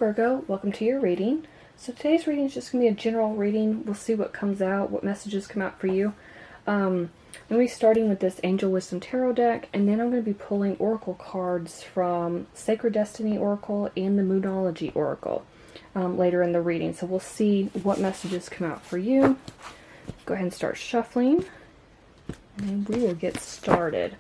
Virgo, welcome to your reading. So today's reading is just going to be a general reading. We'll see what comes out, what messages come out for you. I'm going to be starting with this Angel Wisdom Tarot deck, and then I'm going to be pulling oracle cards from Sacred Destiny Oracle and the Moonology Oracle later in the reading. So we'll see what messages come out for you. Go ahead and start shuffling, and we will get started.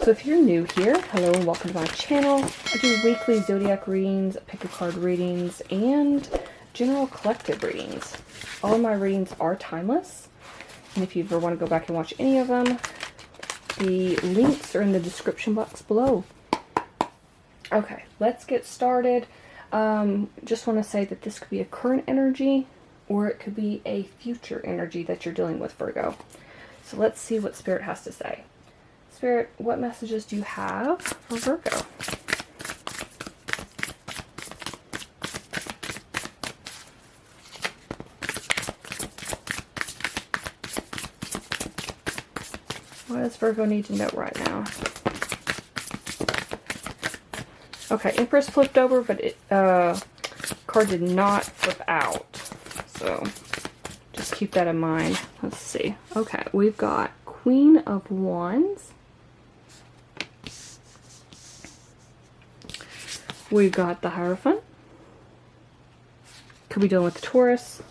So if you're new here, hello and welcome to my channel. I do weekly zodiac readings, pick a card readings, and general collective readings. All of my readings are timeless, and if you ever want to go back and watch any of them, the links are in the description box below. Okay, let's get started. Just want to say that this could be a current energy, or it could be a future energy that you're dealing with, Virgo. So let's see what Spirit has to say. Spirit, what messages do you have for Virgo? What does Virgo need to know right now? Okay, Empress flipped over, but it card did not flip out. So just keep that in mind. Let's see. Okay, we've got Queen of Wands. We've got the Hierophant. Could be dealing with the Taurus.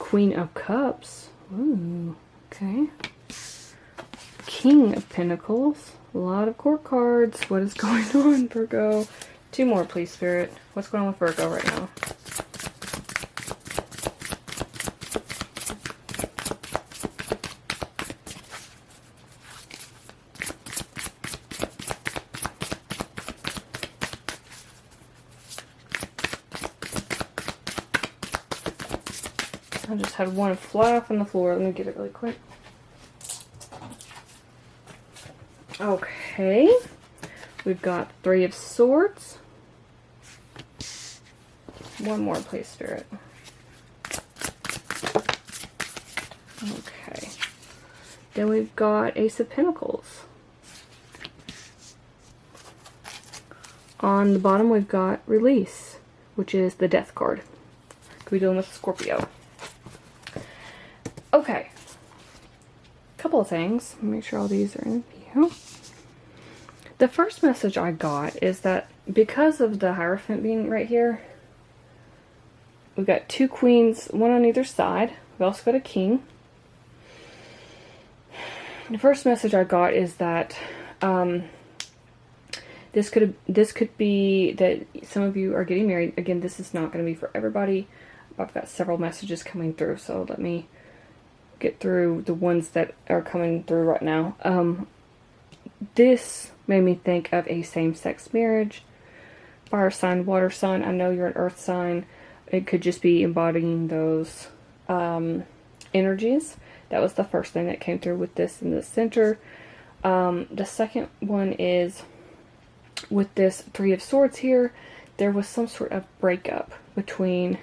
Queen of Cups. Ooh, okay. King of Pentacles. A lot of court cards. What is going on, Virgo? Two more, please, Spirit. What's going on with Virgo right now? I just had one fly off on the floor. Let me get it really quick. Okay. We've got Three of Swords. One more, please, Spirit. Okay. Then we've got Ace of Pentacles. On the bottom, we've got Release, which is the Death card. Could be dealing with Scorpio. Okay, couple of things. Make sure all these are in view. The first message I got is that because of the Hierophant being right here, we've got two queens, one on either side. We've also got a king. The first message I got is that this could be that some of you are getting married. Again, this is not going to be for everybody. I've got several messages coming through, so let me get through the ones that are coming through right now. This made me think of a same-sex marriage. Fire sign, water sign. I know you're an earth sign. It could just be embodying those energies. That was the first thing that came through with this in the center. The second one is with this Three of Swords here, there was some sort of breakup between,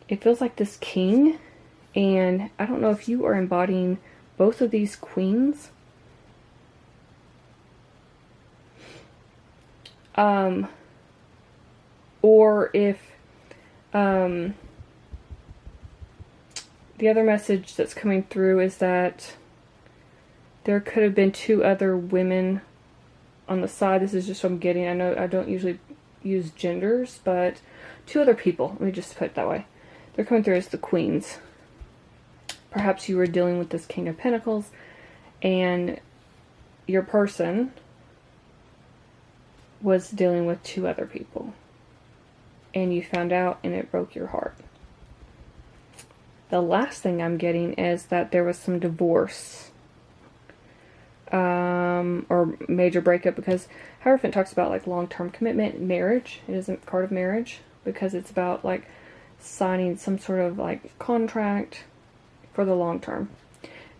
it feels like this king, and I don't know if you are embodying both of these queens. Or if the other message that's coming through is that there could have been two other women on the side. This is just what I'm getting. I know I don't usually use genders, but two other people. Let me just put it that way. They're coming through as the queens. Perhaps you were dealing with this King of Pentacles, and your person was dealing with two other people. And you found out, and it broke your heart. The last thing I'm getting is that there was some divorce. Or major breakup, because Hierophant talks about like long-term commitment, marriage. It isn't a card of marriage, because it's about like signing some sort of like contract for the long term.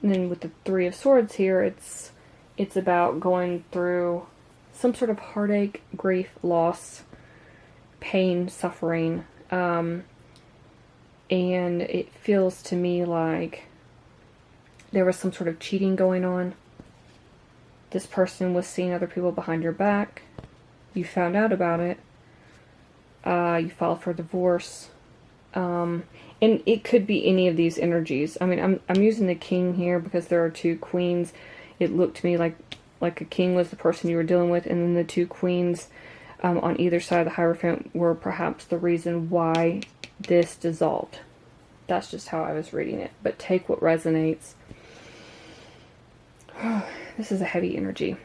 And then with the Three of Swords here, it's about going through some sort of heartache, grief, loss, pain, suffering, and it feels to me like there was some sort of cheating going on. This person was seeing other people behind your back. You found out about it. you filed for divorce. And it could be any of these energies. I mean, I'm using the king here because there are two queens. It looked to me like a king was the person you were dealing with, and then the two queens on either side of the Hierophant were perhaps the reason why this dissolved. That's just how I was reading it. But take what resonates. This is a heavy energy.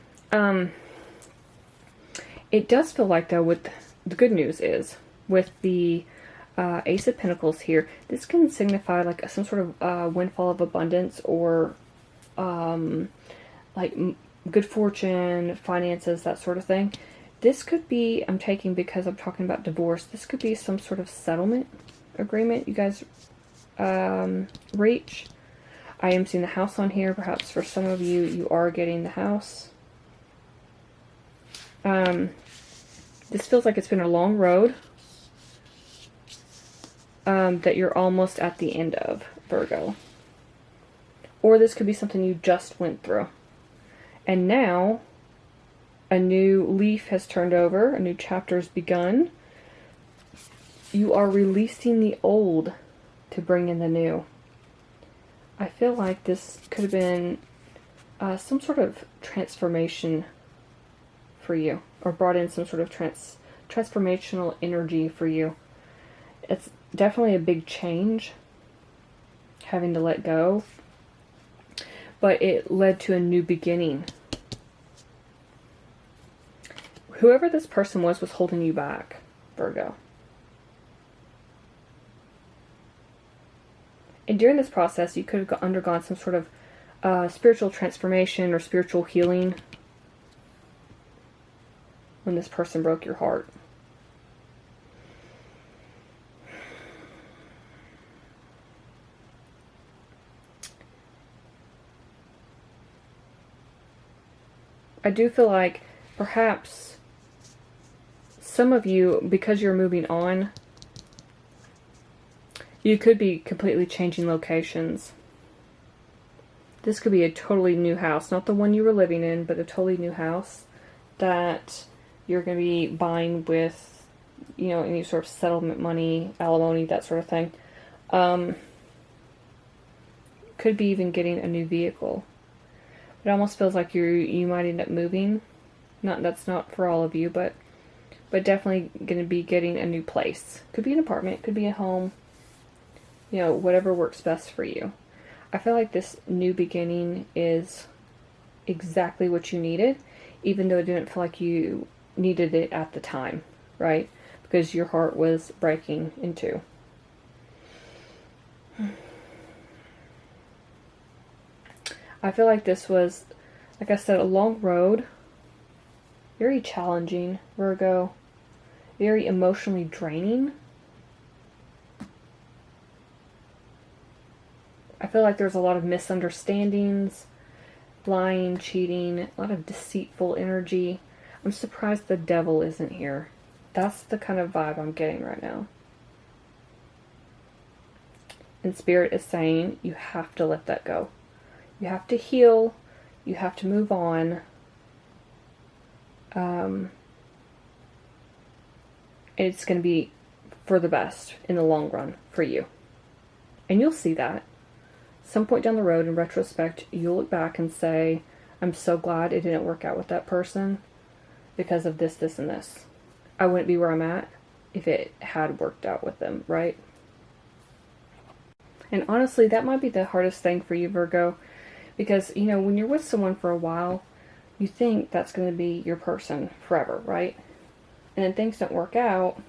It does feel like, though, with the good news is, with the Ace of Pentacles here, this can signify like some sort of windfall of abundance, or like good fortune, finances, that sort of thing. This could be, I'm taking because I'm talking about divorce, this could be some sort of settlement agreement you guys reach. I am seeing the house on here. Perhaps for some of you, you are getting the house. This feels like it's been a long road that you're almost at the end of, Virgo. Or this could be something you just went through. And now, a new leaf has turned over, a new chapter has begun. You are releasing the old to bring in the new. I feel like this could have been some sort of transformation for you, or brought in some sort of transformational energy for you. It's definitely a big change, having to let go, but it led to a new beginning. Whoever this person was holding you back, Virgo. And during this process, you could have undergone some sort of spiritual transformation or spiritual healing when this person broke your heart. I do feel like perhaps some of you, because you're moving on, you could be completely changing locations. This could be a totally new house. Not the one you were living in, but a totally new house that you're going to be buying with, you know, any sort of settlement money, alimony, that sort of thing. Could be even getting a new vehicle. It almost feels like you might end up moving. That's not for all of you, but definitely going to be getting a new place. Could be an apartment, could be a home. You know, whatever works best for you. I feel like this new beginning is exactly what you needed, even though it didn't feel like you needed it at the time, right? Because your heart was breaking in two. I feel like this was, like I said, a long road. Very challenging, Virgo. Very emotionally draining. I feel like there's a lot of misunderstandings, lying, cheating, a lot of deceitful energy. I'm surprised the devil isn't here. That's the kind of vibe I'm getting right now. And Spirit is saying you have to let that go. You have to heal. You have to move on. It's going to be for the best in the long run for you. And you'll see that. Some point down the road, in retrospect, you'll look back and say, I'm so glad it didn't work out with that person because of this, this, and this. I wouldn't be where I'm at if it had worked out with them, right? And honestly, that might be the hardest thing for you, Virgo, because, you know, when you're with someone for a while, you think that's going to be your person forever, right? And then things don't work out,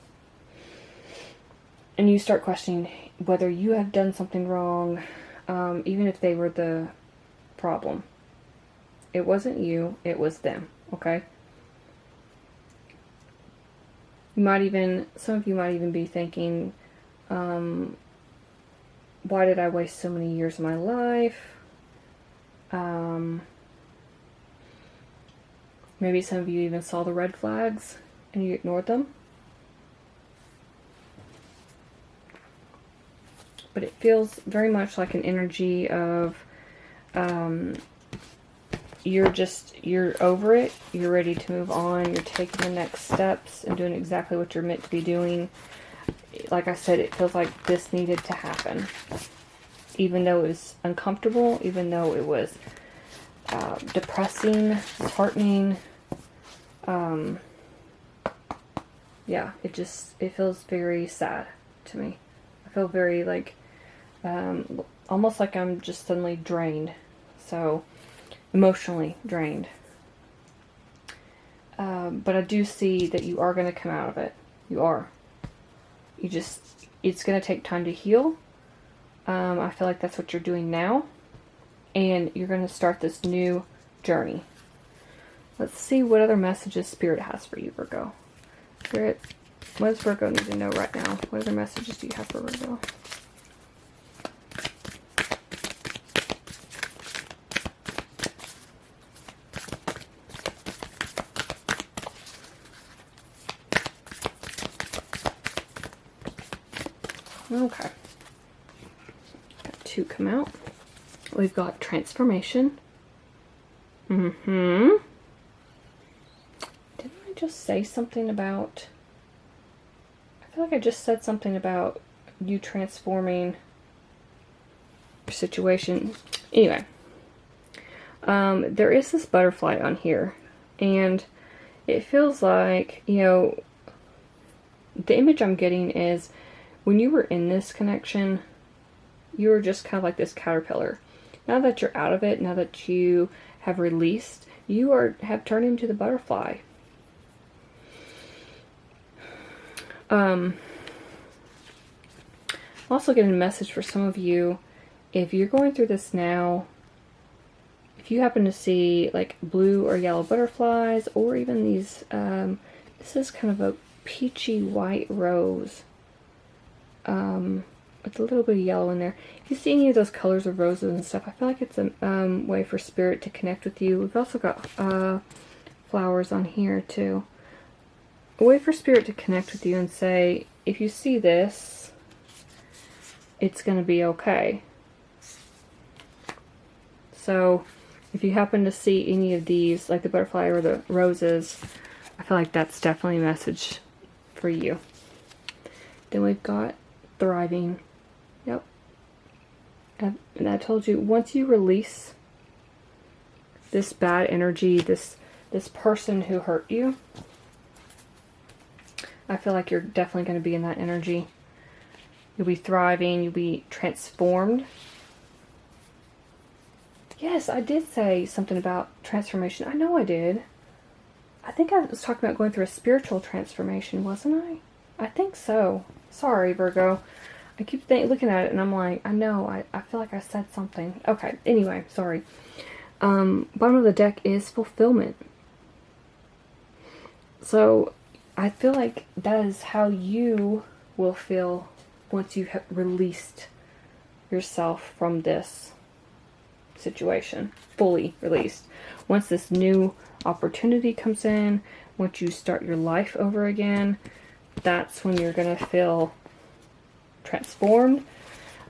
and you start questioning whether you have done something wrong, even if they were the problem. It wasn't you, it was them, okay? You might even, some of you might even be thinking, why did I waste so many years of my life? Maybe some of you even saw the red flags and you ignored them. But it feels very much like an energy of you're over it. You're ready to move on. You're taking the next steps and doing exactly what you're meant to be doing. Like I said, it feels like this needed to happen. Even though it was uncomfortable, even though it was depressing, disheartening. Yeah, it feels very sad to me. I feel very like, almost like I'm just suddenly drained. So, emotionally drained. But I do see that you are going to come out of it. You are. It's going to take time to heal. I feel like that's what you're doing now. And you're going to start this new journey. Let's see what other messages Spirit has for you, Virgo. Spirit, what does Virgo need to know right now? What other messages do you have for Virgo? Okay. Got 2 come out. We've got transformation. Didn't I just say something about... I feel like I just said something about you transforming your situation. Anyway. There is this butterfly on here. And it feels like, you know... The image I'm getting is... When you were in this connection, you were just kind of like this caterpillar. Now that you're out of it, now that you have released, you have turned into the butterfly. I'm also getting a message for some of you. If you're going through this now, if you happen to see like blue or yellow butterflies, or even these, this is kind of a peachy white rose. With a little bit of yellow in there. If you see any of those colors of roses and stuff, I feel like it's a way for Spirit to connect with you. We've also got flowers on here too. A way for Spirit to connect with you and say, if you see this, it's going to be okay. So, if you happen to see any of these, like the butterfly or the roses, I feel like that's definitely a message for you. Then we've got thriving. Yep. And I told you, once you release this bad energy, this person who hurt you, I feel like you're definitely going to be in that energy. You'll be thriving. You'll be transformed. Yes, I did say something about transformation. I know I did. I think I was talking about going through a spiritual transformation, wasn't I? I think so. Sorry, Virgo. I keep looking at it and I'm like, I know, I feel like I said something. Okay, anyway, sorry. Bottom of the deck is fulfillment. So, I feel like that is how you will feel once you have released yourself from this situation. Fully released. Once this new opportunity comes in, once you start your life over again, that's when you're going to feel transformed.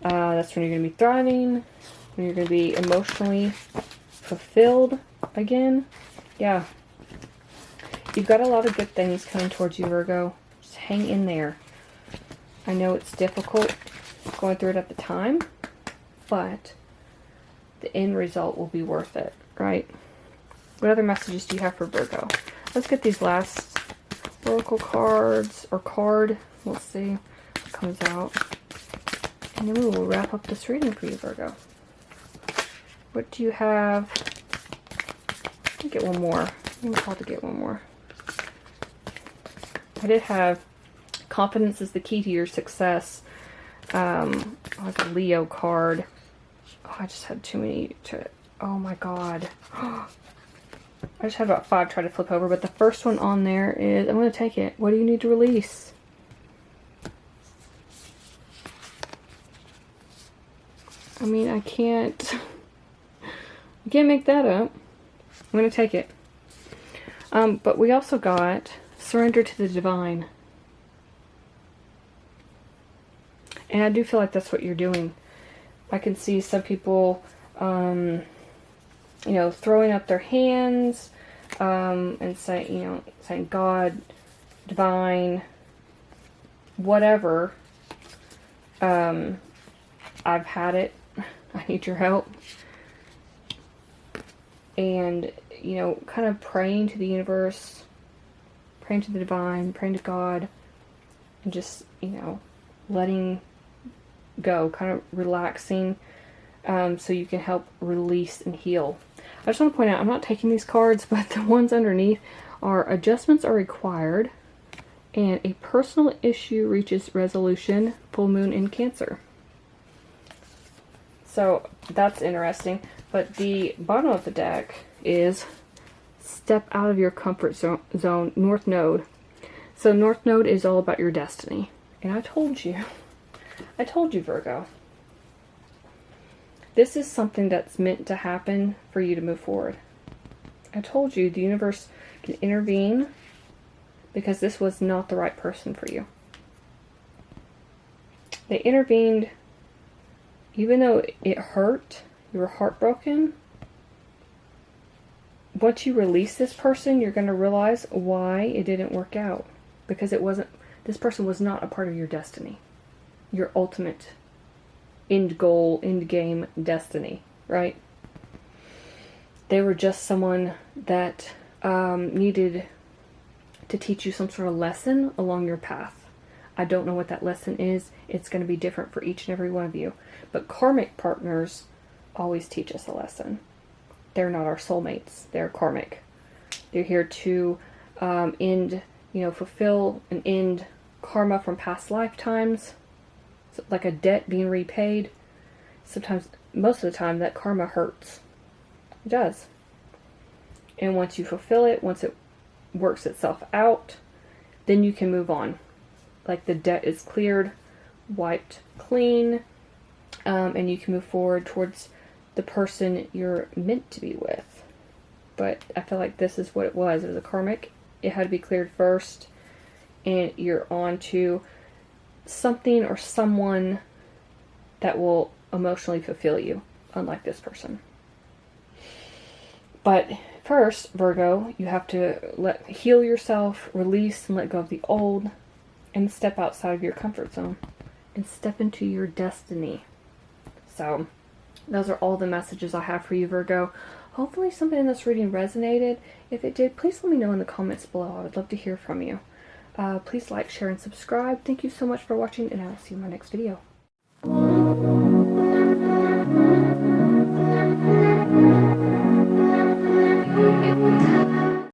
That's when you're going to be thriving. When you're going to be emotionally fulfilled again. Yeah. You've got a lot of good things coming towards you, Virgo. Just hang in there. I know it's difficult going through it at the time, but the end result will be worth it, right? What other messages do you have for Virgo? Let's get these last oracle cards, or card. We'll see what comes out. And then we will wrap up this reading for you, Virgo. What do you have? Let me get one more. I'm called to get one more. I did have confidence is the key to your success. Like a Leo card. Oh, I just had too many to... Oh my god. I just had about 5 try to flip over, but the first one on there is... I'm going to take it. What do you need to release? I mean, I can't make that up. I'm going to take it. But we also got surrender to the divine. And I do feel like that's what you're doing. I can see some people you know, throwing up their hands, and saying God, divine, whatever. I've had it. I need your help. And, you know, kind of praying to the universe, praying to the divine, praying to God, and just, you know, letting go, kind of relaxing, so you can help release and heal. I just want to point out, I'm not taking these cards, but the ones underneath are adjustments are required, and a personal issue reaches resolution, full moon in Cancer. So that's interesting. But the bottom of the deck is step out of your comfort zone, North Node. So North Node is all about your destiny. And I told you, Virgo, this is something that's meant to happen for you to move forward. I told you the universe can intervene because this was not the right person for you. They intervened even though it hurt, you were heartbroken. Once you release this person, you're going to realize why it didn't work out. Because this person was not a part of your destiny. Your ultimate end goal, end game destiny, right? They were just someone that needed to teach you some sort of lesson along your path. I don't know what that lesson is. It's going to be different for each and every one of you. But karmic partners always teach us a lesson. They're not our soulmates. They're karmic. They're here to fulfill and end karma from past lifetimes. So like a debt being repaid. Sometimes, most of the time, that karma hurts. It does. And once you fulfill it, once it works itself out, then you can move on. Like the debt is cleared, wiped clean, and you can move forward towards the person you're meant to be with. But I feel like this is what it was. It was a karmic. It had to be cleared first, and you're on to something or someone that will emotionally fulfill you, unlike this person. But first, Virgo, you have to heal yourself, release and let go of the old, and step outside of your comfort zone and step into your destiny. So those are all the messages I have for you, Virgo. Hopefully something in this reading resonated. If it did, please let me know in the comments below. I would love to hear from you. Please like, share, and subscribe. Thank you so much for watching, and I'll see you in my next video.